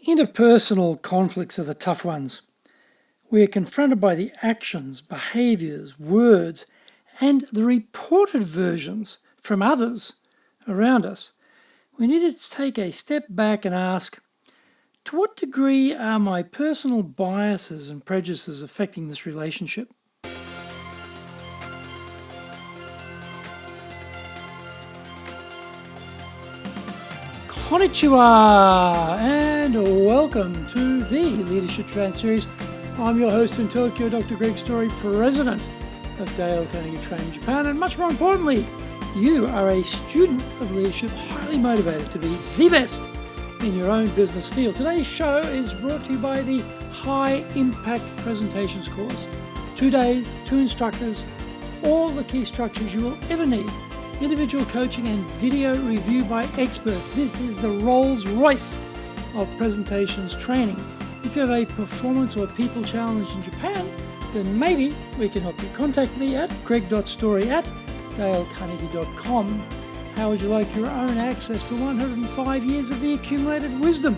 Interpersonal conflicts are the tough ones. We are confronted by the actions, behaviours, words, and the reported versions from others around us. We need to take a step back and ask, to what degree are my personal biases and prejudices affecting this relationship? Konnichiwa and welcome to the Leadership Japan series. I'm your host in Tokyo, Dr. Greg Story, President of Dale Carnegie Training Japan, and much more importantly, you are a student of leadership, highly motivated to be the best in your own business field. Today's show is brought to you by the High Impact Presentations course. 2 days, 2 instructors, all the key structures you will ever need. Individual coaching and video review by experts. This is the Rolls Royce of presentations training. If you have a performance or people challenge in Japan, then maybe we can help you. Contact me at greg.story@dalecarnegie.com. How would you like your own access to 105 years of the accumulated wisdom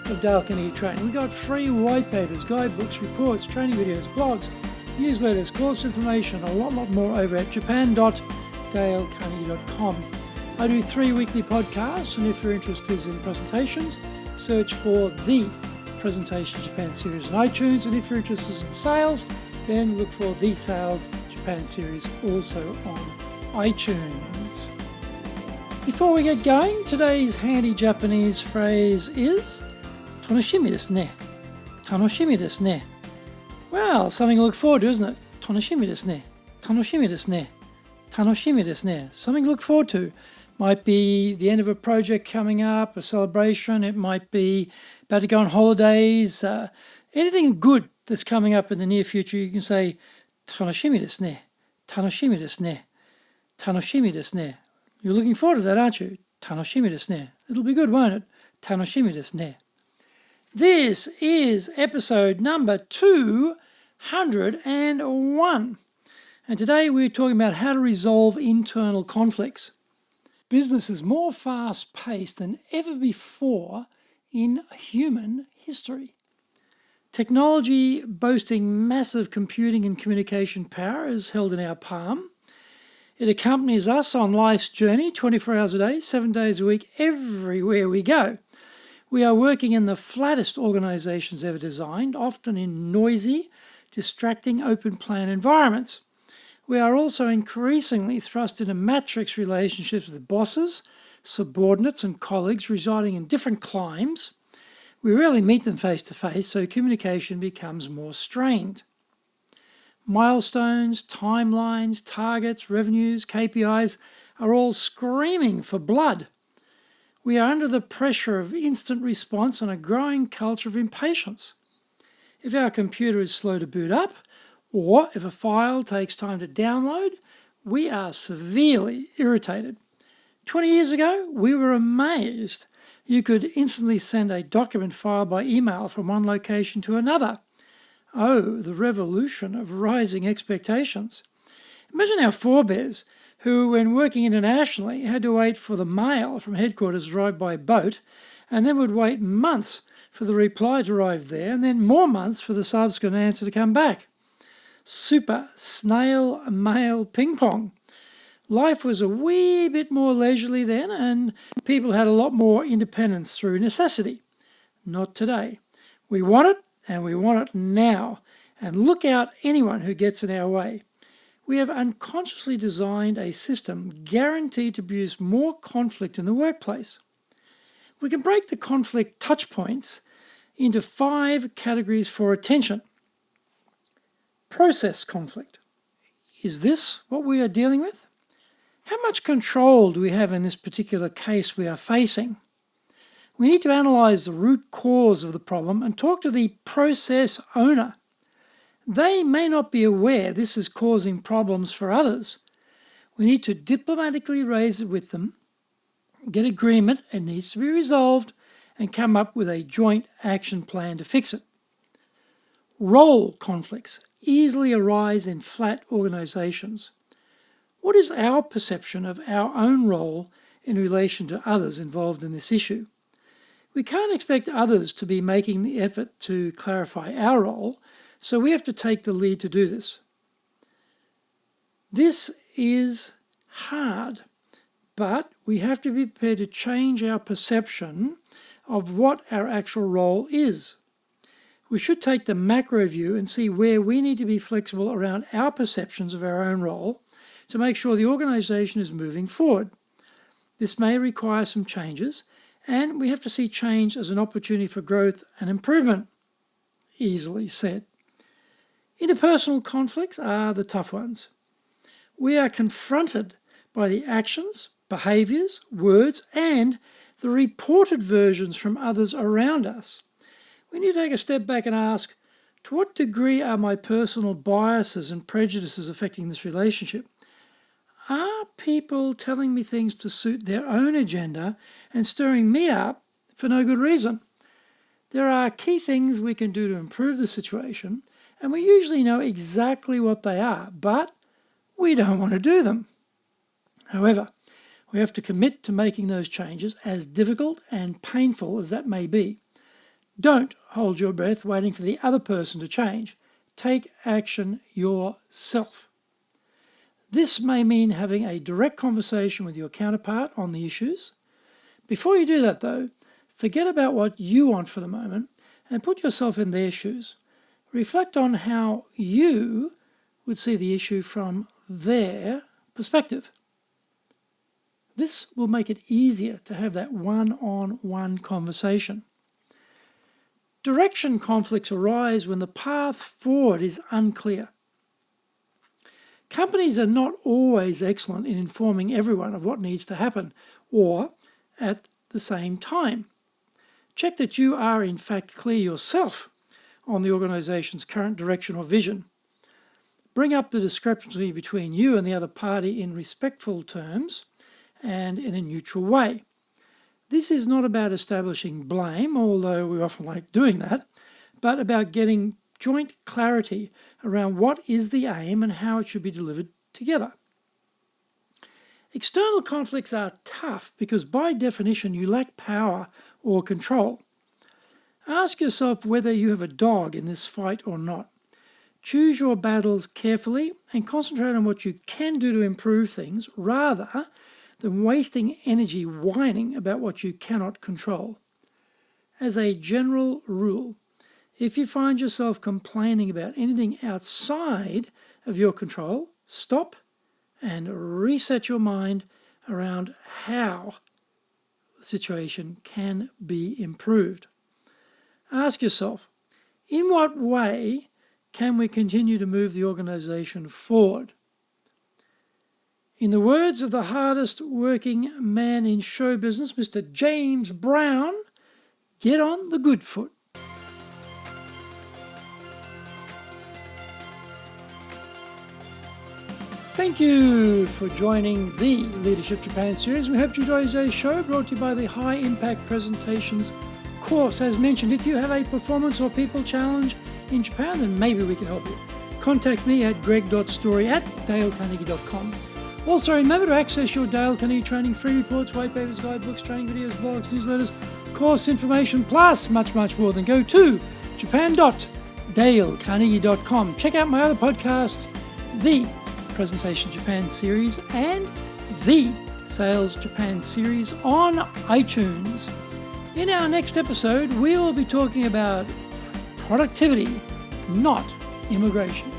of Dale Carnegie Training? We've got free white papers, guidebooks, reports, training videos, blogs, newsletters, course information, a lot more over at japan.dalecarnegie.com. I do 3 weekly podcasts, and if you're interested in presentations, search for the Presentation Japan series on iTunes, and if you're interested in sales, then look for the Sales Japan series also on iTunes. Before we get going, today's handy Japanese phrase is 楽しみですね. 楽しみですね. Well, something to look forward to, isn't it? 楽しみですね. 楽しみですね. 楽しみですね. Something to look forward to. Might be the end of a project coming up, a celebration. It might be about to go on holidays. Anything good that's coming up in the near future, you can say 楽しみですね. 楽しみですね. 楽しみですね. You're looking forward to that, aren't you? 楽しみですね. It'll be good, won't it? 楽しみですね. This is episode number 201. And today we're talking about how to resolve internal conflicts. Business is more fast-paced than ever before in human history. Technology boasting massive computing and communication power is held in our palm. It accompanies us on life's journey 24 hours a day, 7 days a week, everywhere we go. We are working in the flattest organisations ever designed, often in noisy, distracting, open-plan environments. We are also increasingly thrust into matrix relationships with bosses, subordinates and colleagues residing in different climes. We rarely meet them face-to-face, so communication becomes more strained. Milestones, timelines, targets, revenues, KPIs are all screaming for blood. We are under the pressure of instant response and a growing culture of impatience. If our computer is slow to boot up, or if a file takes time to download, we are severely irritated. 20 years ago, we were amazed you could instantly send a document file by email from one location to another. Oh, the revolution of rising expectations. Imagine our forebears, who, when working internationally, had to wait for the mail from headquarters to arrive by boat, and then would wait months for the reply to arrive there, and then more months for the subsequent answer to come back. Super snail mail ping pong. Life was a wee bit more leisurely then, and people had a lot more independence through necessity. Not today. We want it, and we want it now. And look out anyone who gets in our way. We have unconsciously designed a system guaranteed to produce more conflict in the workplace. We can break the conflict touch points into 5 categories for attention. Process conflict. Is this what we are dealing with? How much control do we have in this particular case we are facing? We need to analyse the root cause of the problem and talk to the process owner. They may not be aware this is causing problems for others. We need to diplomatically raise it with them, get agreement, it needs to be resolved, and come up with a joint action plan to fix it. Role conflicts easily arise in flat organisations. What is our perception of our own role in relation to others involved in this issue? We can't expect others to be making the effort to clarify our role, so we have to take the lead to do this. This is hard, but we have to be prepared to change our perception of what our actual role is. We should take the macro view and see where we need to be flexible around our perceptions of our own role to make sure the organisation is moving forward. This may require some changes, and we have to see change as an opportunity for growth and improvement. Easily said. Interpersonal conflicts are the tough ones. We are confronted by the actions, behaviours, words, and the reported versions from others around us. We need to take a step back and ask, to what degree are my personal biases and prejudices affecting this relationship? Are people telling me things to suit their own agenda and stirring me up for no good reason? There are key things we can do to improve the situation, and we usually know exactly what they are, but we don't want to do them. However, we have to commit to making those changes, as difficult and painful as that may be. Don't hold your breath waiting for the other person to change. Take action yourself. This may mean having a direct conversation with your counterpart on the issues. Before you do that, though, forget about what you want for the moment and put yourself in their shoes. Reflect on how you would see the issue from their perspective. This will make it easier to have that one-on-one conversation. Direction conflicts arise when the path forward is unclear. Companies are not always excellent in informing everyone of what needs to happen, or at the same time. Check that you are in fact clear yourself on the organisation's current direction or vision. Bring up the discrepancy between you and the other party in respectful terms and in a neutral way. This is not about establishing blame, although we often like doing that, but about getting joint clarity around what is the aim and how it should be delivered together. External conflicts are tough because by definition you lack power or control. Ask yourself whether you have a dog in this fight or not. Choose your battles carefully and concentrate on what you can do to improve things rather than wasting energy whining about what you cannot control. As a general rule, if you find yourself complaining about anything outside of your control, stop and reset your mind around how the situation can be improved. Ask yourself, in what way can we continue to move the organisation forward? In the words of the hardest working man in show business, Mr. James Brown, get on the good foot. Thank you for joining the Leadership Japan series. We hope you enjoyed today's show, brought to you by the High Impact Presentations course. As mentioned, if you have a performance or people challenge in Japan, then maybe we can help you. Contact me at greg.story@dalecarnegie.com. Also, remember to access your Dale Carnegie training free reports, white papers, guidebooks, training videos, blogs, newsletters, course information, plus much more. Then go to japan.dalecarnegie.com. Check out my other podcasts, the Presentation Japan series and the Sales Japan series on iTunes. In our next episode, we will be talking about productivity, not immigration.